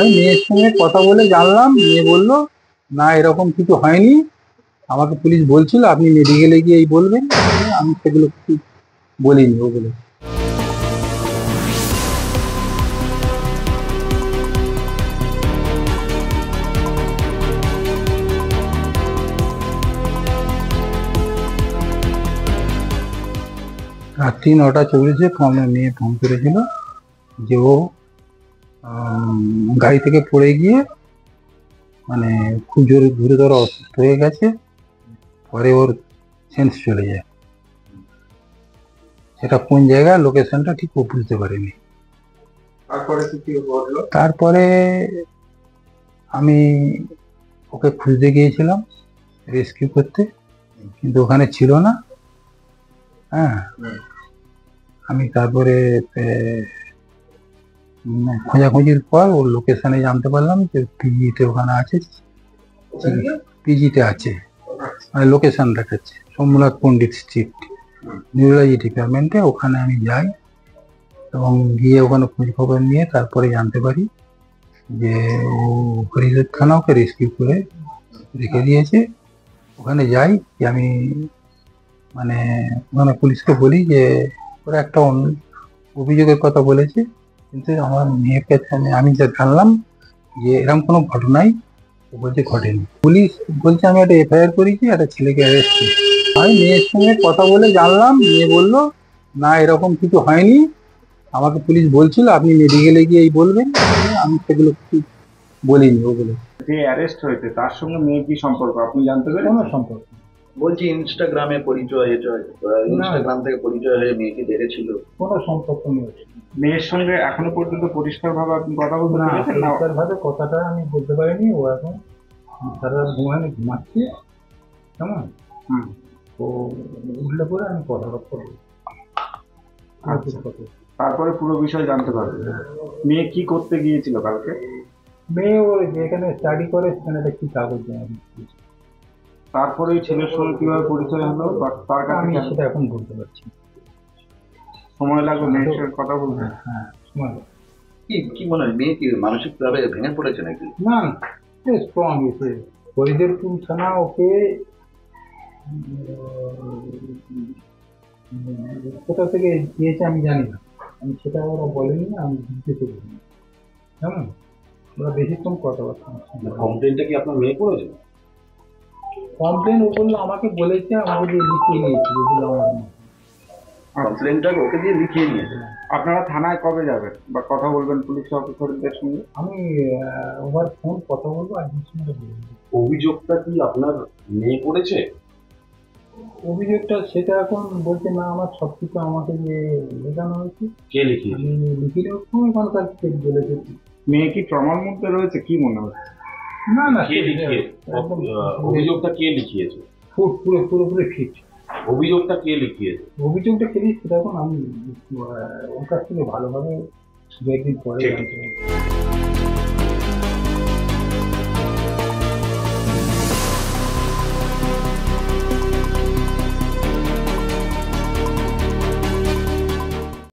আমি মেয়ের সঙ্গে কথা বলে জানলাম, মেয়ে বলল না এরকম কিছু হয়নি, আমাকে পুলিশ বলছিল আপনি মেডিকেলে গিয়ে এই বলবেন, আমি সেগুলো কিছু বলিনি ওগুলো। রাত্রি 9:40 মেয়ে ফোন করেছিল যে ও গাড়ি থেকে পড়ে গিয়ে মানে খুব জোরে গুরুতর অসুস্থ হয়ে গেছে, পরে ওর সেন্স চলে যায়। সেটা কোন জায়গায় লোকেশনটা ঠিক ও বুঝতে পারেনি। তারপরে আমি ওকে খুঁজতে গিয়েছিলাম রেস্কিউ করতে, কিন্তু ওখানে ছিল না। হ্যাঁ, আমি তারপরে খোঁজাখুঁজির পর ওর লোকেশনে জানতে পারলাম যে পিজিতে ওখানে আছে, পিজিতে আছে, মানে লোকেশন দেখাচ্ছে সোমনাথ পণ্ডিত স্ট্রিট, নিউরোলজি ডিপার্টমেন্টে। ওখানে আমি যাই এবং গিয়ে ওখানে খোঁজ খবর নিয়ে তারপরে জানতে পারি যে ও হরিদেব থানা ওকে রেস্কিউ করে রেখে দিয়েছে। ওখানে যাই যে আমি মানে ওখানে পুলিশকে বলি যে ওরা একটা অভিযোগের কথা বলেছে, কিন্তু আমার মেয়ের কাছে আমি যা জানলাম যে এরকম কোনো ঘটনাই ও বলছে ঘটেনি। পুলিশ বলছে আমি একটা এফআইআর করেছি, একটা ছেলেকে অ্যারেস্ট করেছি। আমি মেয়ের সঙ্গে কথা বলে জানলাম, মেয়ে বললো না এরকম কিছু হয়নি, আমাকে পুলিশ বলছিল আপনি মেডিকেলে গিয়ে এই বলবেন, আমি সেগুলো কিছু বলিনি ওগুলো। যে অ্যারেস্ট হয়েছে তার সঙ্গে মেয়ের কি সম্পর্ক আপনি জানতে পারেন? কোনো সম্পর্ক বলছি ইনস্টাগ্রামে পরিচয়, ইনস্টাগ্রাম থেকে পরিচয় হয়ে মেয়েকে দেখেছিল। কোনো সম্পর্ক নেই। মেয়ের সঙ্গে এখনো পর্যন্ত পরিষ্কার ভাবে আপনি কথা বলতে পেরেছেন না? পরিষ্কার ভাবে কথাটা আমি বলতে পারিনি। ও এখন সারা রাত ঘুমাচ্ছে, কেমন ও উঠলে পরে আমি কথাবার্তা বলবো। তারপরে পুরো বিষয় জানতে পারবে। মেয়ে কি করতে গিয়েছিল কালকে? মেয়ে ও যেখানে স্টাডি করে সেখানে একটা কি কাগজ জমা দিচ্ছে। তারপরে ওই ছেলের সঙ্গে কিভাবে পরিচয় হলো বা তার কাছে আমি সেটা এখন বলতে পারছি। সময় লাগবে মেয়ের সঙ্গে কথা বলতে? হ্যাঁ, সময় লাগবে। কি মনে হয় মেয়ে কি মানসিকভাবে ভেঙে পড়েছে নাকি? না, স্ট্রং এসে হরিদেবপুর থানা ওকে কোথা থেকে দিয়েছে আমি জানি না, আমি সেটা ওরা বলেনি, আমি জিজ্ঞেস করিনি। কেমন ওরা বেশিক্ষণ কথাবার্তা। কমপ্লেনটা কি আপনার মেয়ে করেছে? কমপ্লেন ও বললো আমাকে বলেছে, আমাকে দিয়ে লিখিয়ে নিয়েছি। কমপ্লেনটা ওকে দিয়ে লিখিয়ে নিয়েছে। আপনারা থানায় কবে যাবেন বা কথা বলবেন পুলিশ অফিসারদের সঙ্গে? আমি ওভার ফোন কথা বলবো আর সঙ্গে বলবো। অভিযোগটা কি আপনার মেয়ে করেছে? অভিযোগটা সেটা এখন বলছে না, আমার সবকিছু আমাকে যে লেখানো হয়েছে। কে লিখিয়েছে? আমি লিখিয়ে ওখানকার থেকে বলেছে। মেয়ে কি ট্রমার মধ্যে রয়েছে কি মনে হচ্ছে? না না, কে লিখিয়েছে? অভিযোগটা কে লিখিয়েছে? পুরোপুরি ফিট। অভিযোগটা কে লিখিয়েছে? অভিযোগটা কে লিখছে তখন আমি ওর কাছ থেকে ভালোভাবে দু একদিন পরে জানতে পারি।